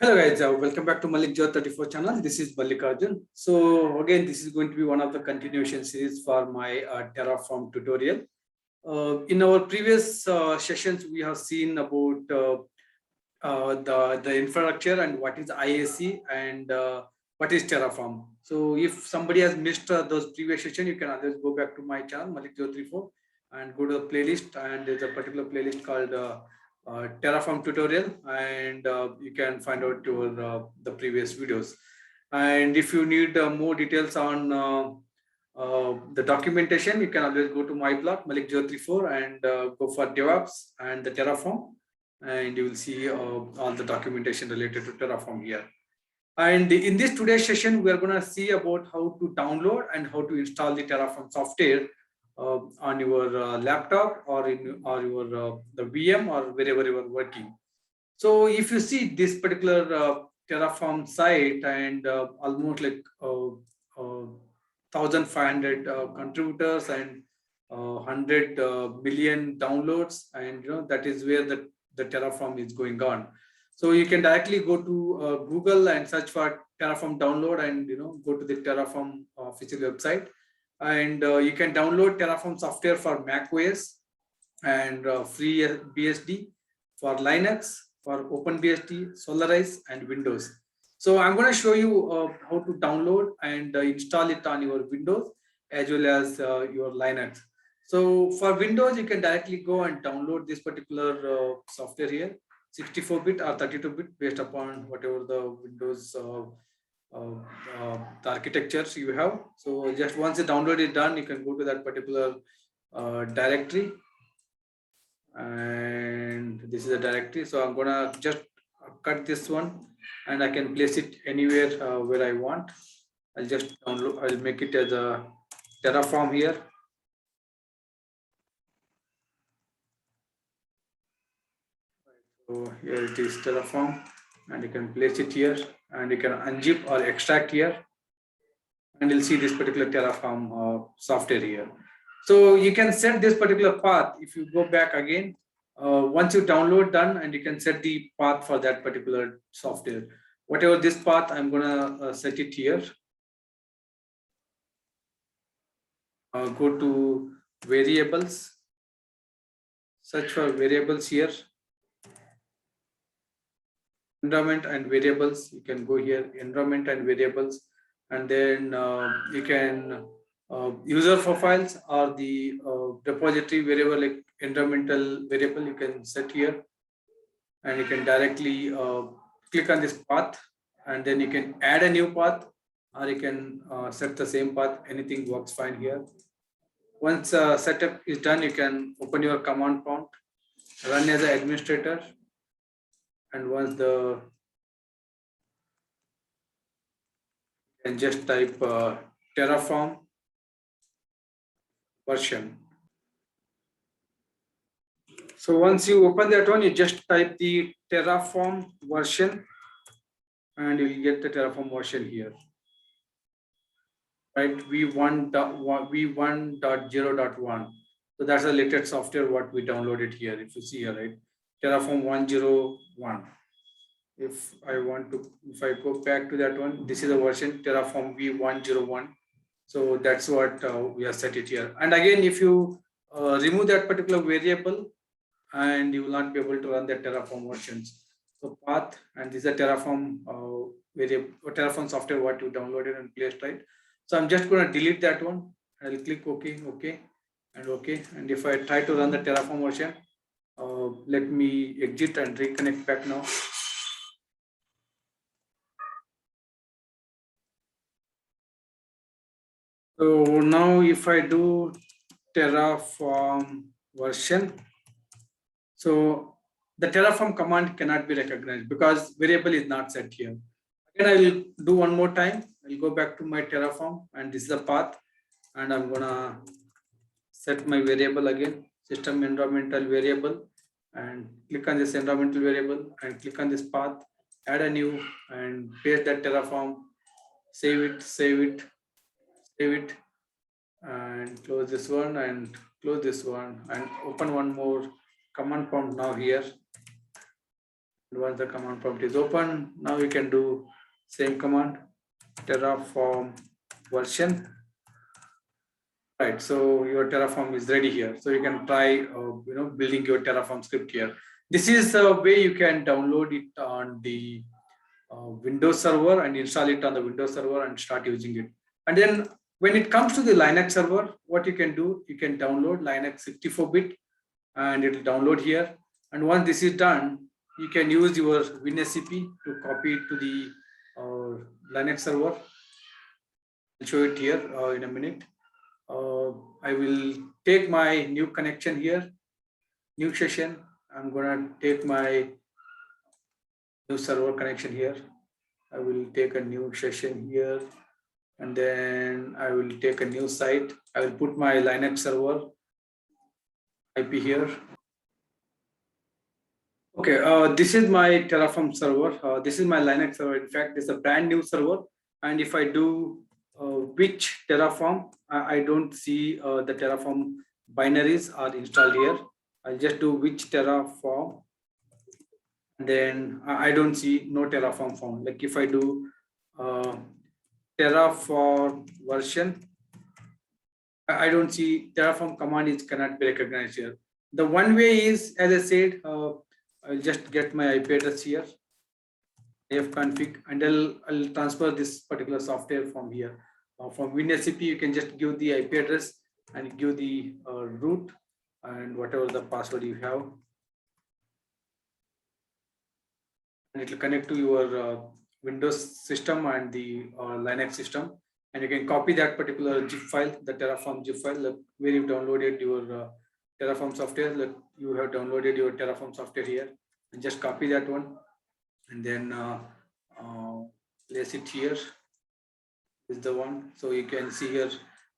Hello guys, welcome back to Malik Jyot 34 channel. This is Mallikarjun. So again, this is going to be one of the continuation series for my Terraform tutorial. In our previous sessions, we have seen about the infrastructure and what is IAC and what is Terraform. So if somebody has missed those previous sessions, you can always go back to my channel Malik Jyot 34 and go to the playlist, and there's a particular playlist called Terraform tutorial, and you can find out your the previous videos. And if you need more details on the documentation, you can always go to my blog Malik Jyot 34 and go for DevOps and the Terraform, and you will see all the documentation related to Terraform here. And in this today's session, we are going to see about how to download and how to install the Terraform software on your laptop or in your the VM or wherever you are working. So if you see this particular Terraform site and almost like 1,500 contributors and 100 million downloads, and that is where the Terraform is going on. So you can directly go to Google and search for Terraform download, and go to the Terraform official website, and you can download Terraform software for Mac OS and free BSD, for Linux, for OpenBSD, Solaris, and Windows. So I'm going to show you how to download and install it on your Windows as well as your Linux. So for Windows, you can directly go and download this particular software here, 64-bit or 32-bit, based upon whatever the Windows the architectures you have. So just once the download is done, you can go to that particular directory, and this is a directory. So I'm gonna just cut this one, and I can place it anywhere where I want. I'll just download. I'll make it as a Terraform here. So here it is, Terraform, and you can place it here, and you can unzip or extract here, and you'll see this particular Terraform software here. So you can set this particular path. If you go back again, once you download done, and you can set the path for that particular software. Whatever this path, I'm gonna set it here. Go to variables, search for variables here. Environment and variables, you can go here, environment and variables, and then you can user profiles or the repository variable, like environmental variable, you can set here, and you can directly click on this path, and then you can add a new path, or you can set the same path. Anything works fine here. Once setup is done, you can open your command prompt, run as an administrator, and once the and just type Terraform version. So once you open that one, you just type the Terraform version, and you will get the Terraform version here, right? v1.0.1. So that's the latest software what we downloaded here. If you see here, right, Terraform 101. If I go back to that one, this is a version Terraform v101. So that's what we have set it here. And again, if you remove that particular variable, and you will not be able to run the Terraform versions. So path, and this is a Terraform variable, Terraform software what you downloaded and placed, right? So I'm just going to delete that one. I'll click OK, and OK. And if I try to run the Terraform version, let me exit and reconnect back now. So now if I do Terraform version, so the Terraform command cannot be recognized because variable is not set here. Again, I will do one more time. I'll go back to my Terraform, and this is the path, and I'm gonna set my variable again, system environmental variable, and click on this environmental variable and click on this path, add a new, and paste that Terraform, save it, and close this one and close this one, and open one more command prompt now here. Once the command prompt is open, now you can do same command, Terraform version. Right, so your Terraform is ready here. So you can try, building your Terraform script here. This is the way you can download it on the Windows server and install it on the Windows server and start using it. And then when it comes to the Linux server, what you can do, you can download Linux 64-bit and it will download here. And once this is done, you can use your WinSCP to copy it to the Linux server. I'll show it here in a minute. I will take my new connection here, new session. I'm gonna take my new server connection here. I will take a new session here, and then I will take a new site. I will put my Linux server IP here. Okay, this is my Terraform server. This is my Linux server. In fact, it's a brand new server. And if I do which Terraform, I don't see the Terraform binaries are installed here. I'll just do which Terraform. And then I don't see no Terraform found. Like if I do Terraform version, I don't see Terraform command is cannot be recognized here. The one way is, as I said, I'll just get my IP address here, ifconfig, and I'll transfer this particular software from here. From WinSCP, you can just give the IP address and give the root and whatever the password you have. And it will connect to your Windows system and the Linux system. And you can copy that particular zip file, the Terraform zip file, like where you downloaded your Terraform software. Like you have downloaded your Terraform software here, and just copy that one, and then place it here. Is the one. So you can see here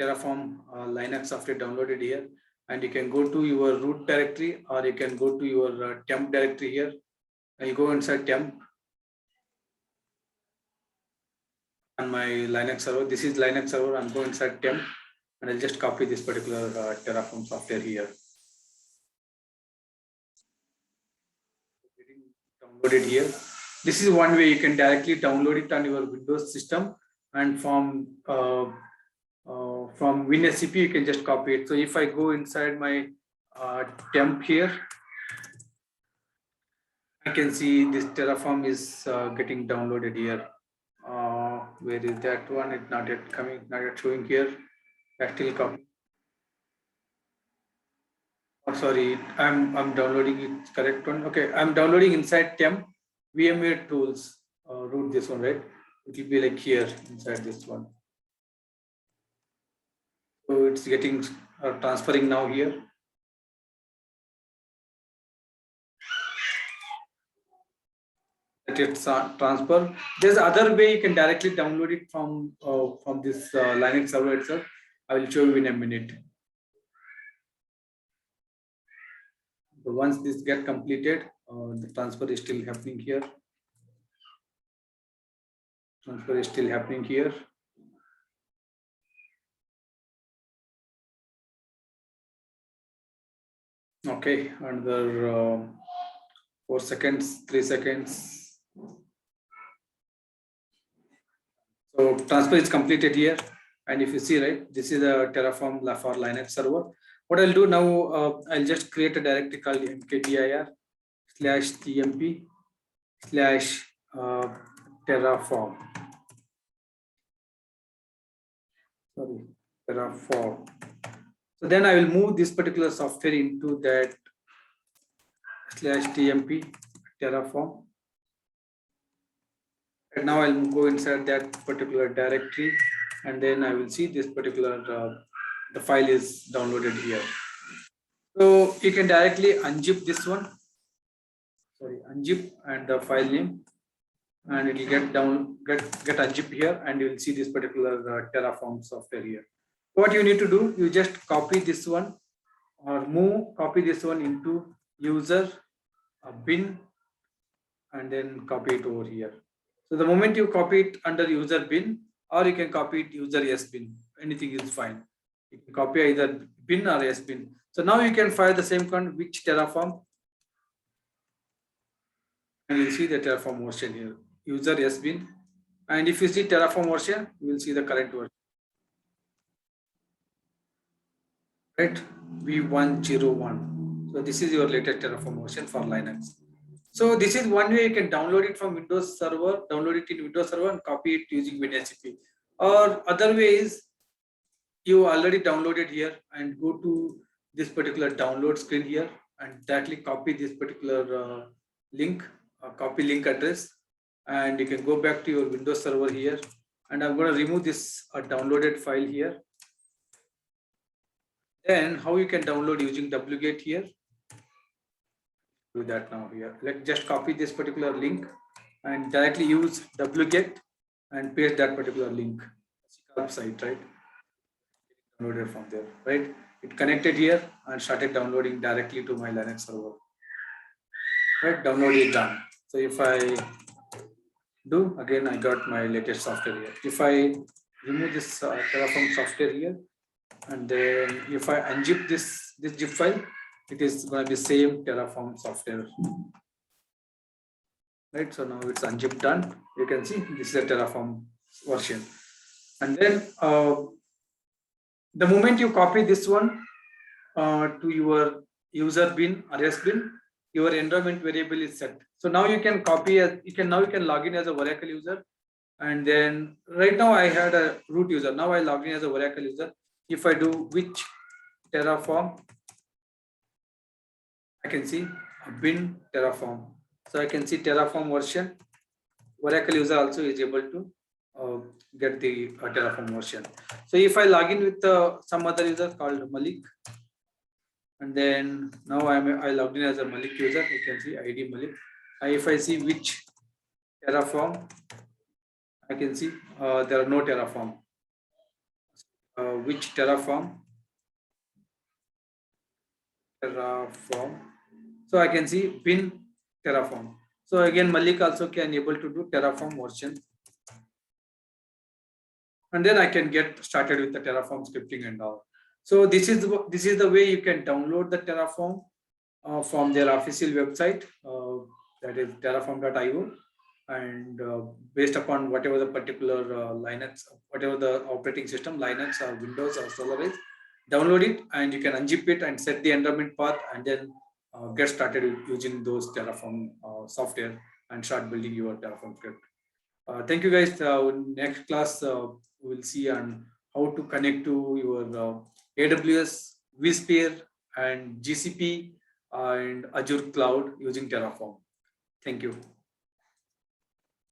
Terraform Linux software downloaded here, and you can go to your root directory, or you can go to your temp directory here. And you go inside temp on my Linux server. This is Linux server. I'm going inside temp, and I'll just copy this particular Terraform software here. Downloaded here. This is one way you can directly download it on your Windows system, and from WinSCP you can just copy it. So if I go inside my temp here, I can see this Terraform is getting downloaded here. Where is that one? It's not yet coming, not yet showing here. I still copy. Oh, sorry, I'm downloading it correct one. Okay, I'm downloading inside temp VMware tools. Root this one, right? It will be like here inside this one. So it's getting transferring now here. That it's transfer. There's other way you can directly download it from this Linux server itself. I will show you in a minute. So once this get completed, the transfer is still happening here. Transfer is still happening here. Okay, another 4 seconds, 3 seconds. So transfer is completed here. And if you see, right, this is a Terraform for Linux server. What I'll do now, I'll just create a directory called mkdir/tmp/Terraform. Sorry, Terraform. So then I will move this particular software into that /tmp Terraform. And now I'll go inside that particular directory, and then I will see this particular the file is downloaded here. So you can directly unzip this one. Sorry, unzip and the file name, and it will get unzip here, and you will see this particular Terraform software here. What you need to do, you just copy this one, or copy this one into user bin, and then copy it over here. So the moment you copy it under user bin, or you can copy it user S bin, anything is fine. You can copy either bin or S bin. So now you can fire the same command, which Terraform. and you'll see the Terraform version here. User has been, and if you see Terraform version, you will see the current version. Right, V101. So this is your latest Terraform version for Linux. So this is one way you can download it from Windows Server, download it in Windows Server and copy it using WinSCP. Or other way is you already downloaded here and go to this particular download screen here and directly copy this particular link, copy link address, and you can go back to your Windows Server here. And I'm going to remove this downloaded file here. Then how you can download using wget here? Do that now here. Like just copy this particular link and directly use wget and paste that particular link. Website, right? Downloaded from there, right? It connected here and started downloading directly to my Linux server. Right, download is done. So if I do again, I got my latest software here. If I remove this Terraform software here, and then if I unzip this zip file, it is going to be same Terraform software. Right, so now it's unzipped done. You can see this is a Terraform version. And then the moment you copy this one to your user bin, RS bin, your environment variable is set. So now you can copy as you can log in as a Oracle user. And then right now I had a root user. Now I log in as a Oracle user. If I do which Terraform, I can see a bin Terraform. So I can see Terraform version. Oracle user also is able to get the Terraform version. So if I log in with some other user called Malik, and then now I logged in as a Malik user, you can see ID Malik. If I see which Terraform, I can see there are no Terraform. Which Terraform? So I can see bin Terraform. So again, Malik also can able to do Terraform version. And then I can get started with the Terraform scripting and all. So this is the way you can download the Terraform from their official website, that is terraform.io, and based upon whatever the particular Linux, whatever the operating system, Linux or Windows or Solaris, download it and you can unzip it and set the environment path and then get started using those Terraform software and start building your Terraform script. Thank you guys. Next class we'll see on how to connect to your AWS, vSphere, and GCP and Azure Cloud using Terraform. Thank you.